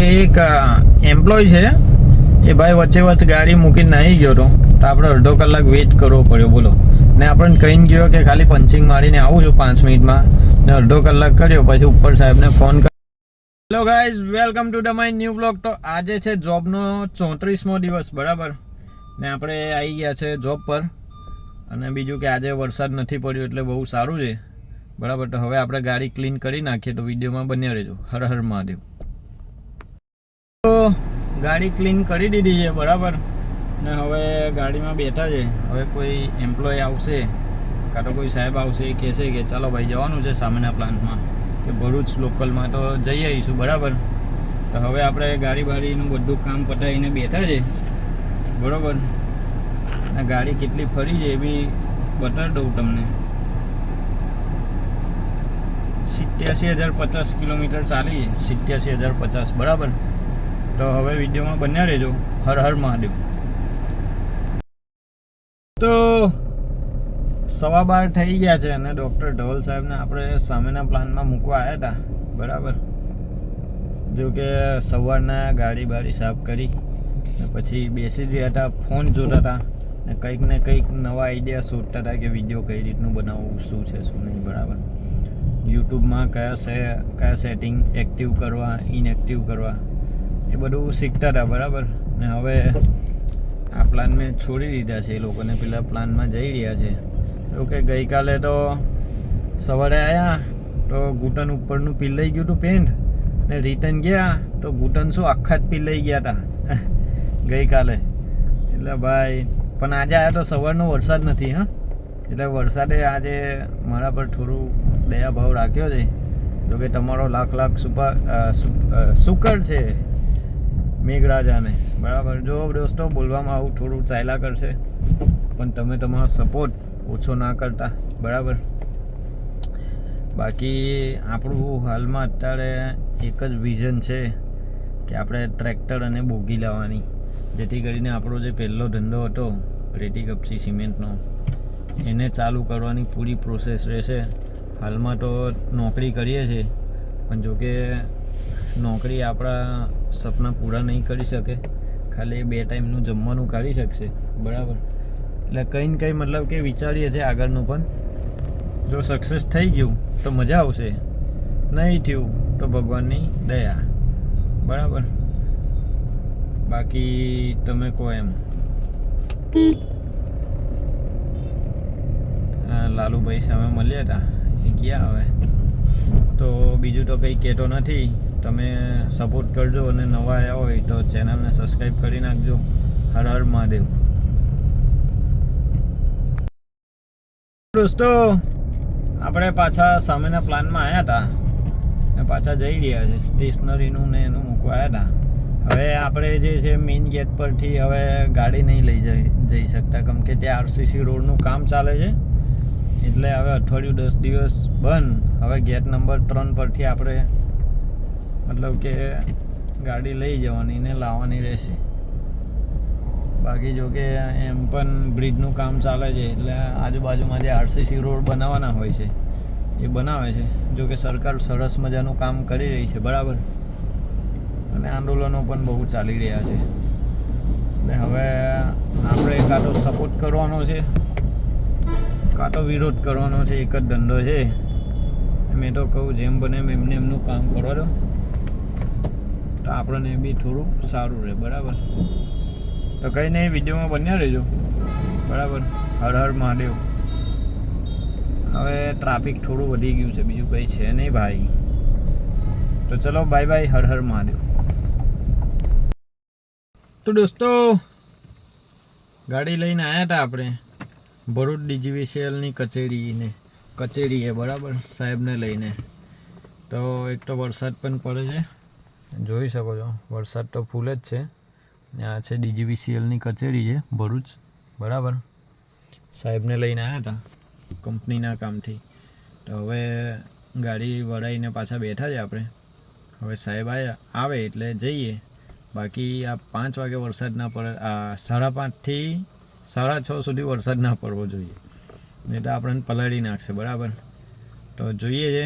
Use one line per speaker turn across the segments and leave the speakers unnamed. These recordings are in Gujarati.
એક એમ્પ્લોય છે એ ભાઈ વચ્ચે ગાડી મૂકીને આવી ગયો હતો, તો આપણે અડધો કલાક વેઇટ કરવો પડ્યો. બોલો. ને આપણને કહીને ગયો કે ખાલી પંચિંગ મારીને આવું છું 5 મિનિટમાં, ને અડધો કલાક કર્યો. પછી ઉપર સાહેબને ફોન કર્યો. Hello guys, welcome to the my new blog. તો આજે છે જોબનો 34મો દિવસ, બરાબર. ને આપણે આવી ગયા છે જોબ પર. અને બીજું કે આજે વરસાદ નથી પડ્યો એટલે બહુ સારું છે, બરાબર. તો હવે આપણે ગાડી ક્લીન કરી નાખીએ, તો વિડીયોમાં બન્યા રહેજો. હર હર મહાદેવ. તો ગાડી ક્લીન કરી દીધી છે, બરાબર. ને હવે ગાડીમાં બેઠા છે. હવે કોઈ એમ્પ્લોય આવશે કાં તો કોઈ સાહેબ આવશે, એ કહેશે કે ચાલો ભાઈ જવાનું છે સામેના પ્લાન્ટમાં કે ભરૂચ લોકલમાં, તો જઈ આવીશું, બરાબર. તો હવે આપણે ગાડી બાડીનું બધું કામ પતાવીને બેઠા છે, બરાબર. અને ગાડી કેટલી ફરી છે એ બી બતાવી દઉં તમને. 87,050 કિલોમીટર ચાલી, 87,050, બરાબર. તો હવે વિડીયોમાં બન્યા રહેજો. હર હર મહાદેવ. તો 12:15 થઈ ગયા છે અને ડૉક્ટર ધવલ સાહેબને આપણે સામેના પ્લાનમાં મૂકવા આવ્યા હતા, બરાબર. જો કે સવારના ગાડી બાડી સાફ કરી ને પછી બેસી રહ્યા હતા, ફોન જોતા હતા ને કંઈક નવા આઈડિયા શોધતા હતા કે વિડીયો કઈ રીતનું બનાવવું, શું છે શું નહીં, બરાબર. યુટ્યુબમાં કયા સેટિંગ એક્ટિવ કરવા, ઇનએક્ટિવ કરવા, એ બધું શીખતા હતા, બરાબર. ને હવે આ પ્લાન મેં છોડી દીધા છે, એ લોકોને પેલા પ્લાનમાં જઈ રહ્યા છે. તો કે ગઈકાલે તો સવારે આવ્યા તો ઘૂંટણ ઉપરનું પીલાઈ ગયું હતું પેન્ટ, ને રિટર્ન ગયા તો ઘૂંટણ શું આખા જ પીલાઈ ગયા હતા ગઈકાલે. એટલે ભાઈ પણ આજે આવ્યા તો સવારનો વરસાદ નથી, હા. એટલે વરસાદે આજે મારા પર થોડું દયાભાવ રાખ્યો છે. જોકે તમારો લાખ શુકર છે મેઘરાજાને, બરાબર. જો દોસ્તો બોલવામાં આવું થોડું ચાલ્યા કરશે, પણ તમે તમારો સપોર્ટ ઓછો ના કરતા, બરાબર. બાકી આપણું હાલમાં અત્યારે એક જ વિઝન છે કે આપણે ટ્રેક્ટર અને બોગી લાવવાની, જેથી કરીને આપણો જે પહેલો ધંધો હતો રેતી કપચી સિમેન્ટનો, એને ચાલુ કરવાની પૂરી પ્રોસેસ રહેશે. હાલમાં તો નોકરી કરીએ છીએ, પણ જોકે નોકરી આપણા સપના પૂરા નહીં કરી શકે, ખાલી 2 ટાઈમનું જમવાનું કાઢી શકશે, બરાબર. એટલે કંઈ ને કંઈ મતલબ કે વિચારીએ છીએ આગળનું, પણ જો સક્સેસ થઈ ગયું તો મજા આવશે, નહીં થયું તો ભગવાનની દયા, બરાબર. બાકી તમે કહો એમ. લાલુભાઈ સામે મળ્યા હતા, એ ગયા હવે. તો બીજું તો કંઈ કહેતો નથી. તમે સપોર્ટ કરજો અને નવા આવ્યા હોય તો ચેનલને સબસ્ક્રાઈબ કરી નાખજો. હર હર મહાદેવ. દોસ્તો આપણે પાછા સામેના પ્લાનમાં આવ્યા હતા ને પાછા જઈ રહ્યા છે. સ્ટેશનરીનું ને એનું મૂકવા આવ્યા હતા. હવે આપણે જે છે મેઇન ગેટ પરથી હવે ગાડી નહીં લઈ જઈ શકતા, કેમ કે ત્યાં આરસીસી રોડનું કામ ચાલે છે. એટલે હવે અઠવાડિયું 10 દિવસ બંધ. હવે ગેટ નંબર 3 પરથી આપણે મતલબ કે ગાડી લઈ જવાની ને લાવવાની રહેશે. બાકી જો કે એમ પણ બ્રિજનું કામ ચાલે છે, એટલે આજુબાજુમાં જે આરસીસી રોડ બનાવવાના હોય છે એ બનાવે છે. જો કે સરકાર સરસ મજાનું કામ કરી રહી છે, બરાબર. અને આંદોલનો પણ બહુ ચાલી રહ્યા છે. એટલે હવે આપણે કાં તો સપોર્ટ કરવાનો છે કાં તો વિરોધ કરવાનો છે. એક જ ધંધો છે. મેં તો કહું જેમ બને એમને એમનું કામ કરવા દો, તો આપણને બી થોડું સારું રહે, બરાબર. તો કંઈ નહીં, વિડીયોમાં બન્યા રહેજો, બરાબર. હર હર મહાદેવ. હવે ટ્રાફિક થોડું વધી ગયું છે, બીજું કંઈ છે નહીં ભાઈ. તો ચલો બાય બાય. હર હર મહાદેવ. તો દોસ્તો ગાડી લઈને આવ્યા હતા આપણે ભરૂચ DGVCLની કચેરીએ, બરાબર, સાહેબને લઈને. તો એક તો વરસાદ પણ પડે છે, જોઈ શકો છો. વરસાદ તો ફૂલ જ છે. ને આ છે DGVCLની કચેરી છે ભરૂચ, બરાબર. સાહેબને લઈને આવ્યા હતા કંપનીના કામથી. તો હવે ગાડી વળાવીને પાછા બેઠા છે આપણે. હવે સાહેબ આવે એટલે જઈએ. બાકી આ 5 વાગે વરસાદ ના પડે, 5:30 થી 6:30 સુધી વરસાદ ના પડવો જોઈએ, નહીં તો આપણને પલાળી નાખશે, બરાબર. તો જોઈએ છે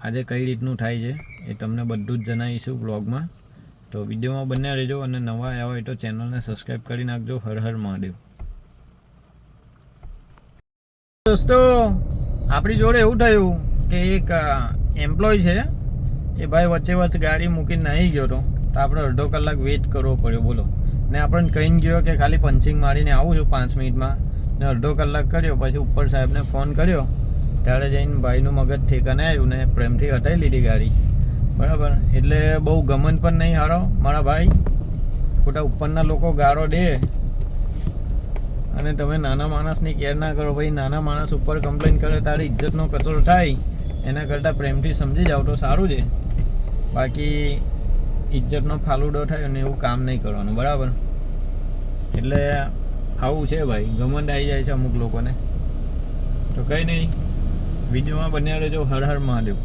આજે કઈ રીતનું થાય છે, એ તમને બધું જ જણાવીશું બ્લોગમાં. તો વિડીયોમાં બન્યા રહેજો અને નવા આવ્યા હોય તો ચેનલને સબસ્ક્રાઈબ કરી નાખજો. હર હર મહાદેવ. દોસ્તો આપણી જોડે એવું થયું કે એક એમ્પ્લોય છે, એ ભાઈ વચ્ચે ગાડી મૂકીને નાહી ગયો હતો, તો આપણે અડધો કલાક વેઇટ કરવો પડ્યો બોલો. ને આપણને કહીને ગયો કે ખાલી પંચિંગ મારીને આવું છું 5 મિનિટમાં, ને અડધો કલાક કર્યો. પછી ઉપર સાહેબને ફોન કર્યો, ત્યારે જઈને ભાઈનું મગજ ઠેકાને આવ્યું ને પ્રેમથી હટાવી લીધી ગાડી. બરાબર, એટલે બહુ ગમન પણ નહીં હારો મારા ભાઈ. ખોટા ઉપરના લોકો ગાળો દે અને તમે નાના માણસની કેર ના કરો. ભાઈ નાના માણસ ઉપર કમ્પ્લેન કરે તારી ઇજ્જતનો કચરો થાય, એના કરતાં પ્રેમથી સમજી જાવ તો સારું છે. બાકી ઇજ્જતનો ફાલુડો થાય અને એવું કામ નહીં કરવાનું. બરાબર, એટલે આવું છે ભાઈ, ઘમંડ આવી જાય છે અમુક લોકોને. તો કંઈ નહીં, વિડીયોમાં બન્યા રહેજો. હર હર મહાદેવ.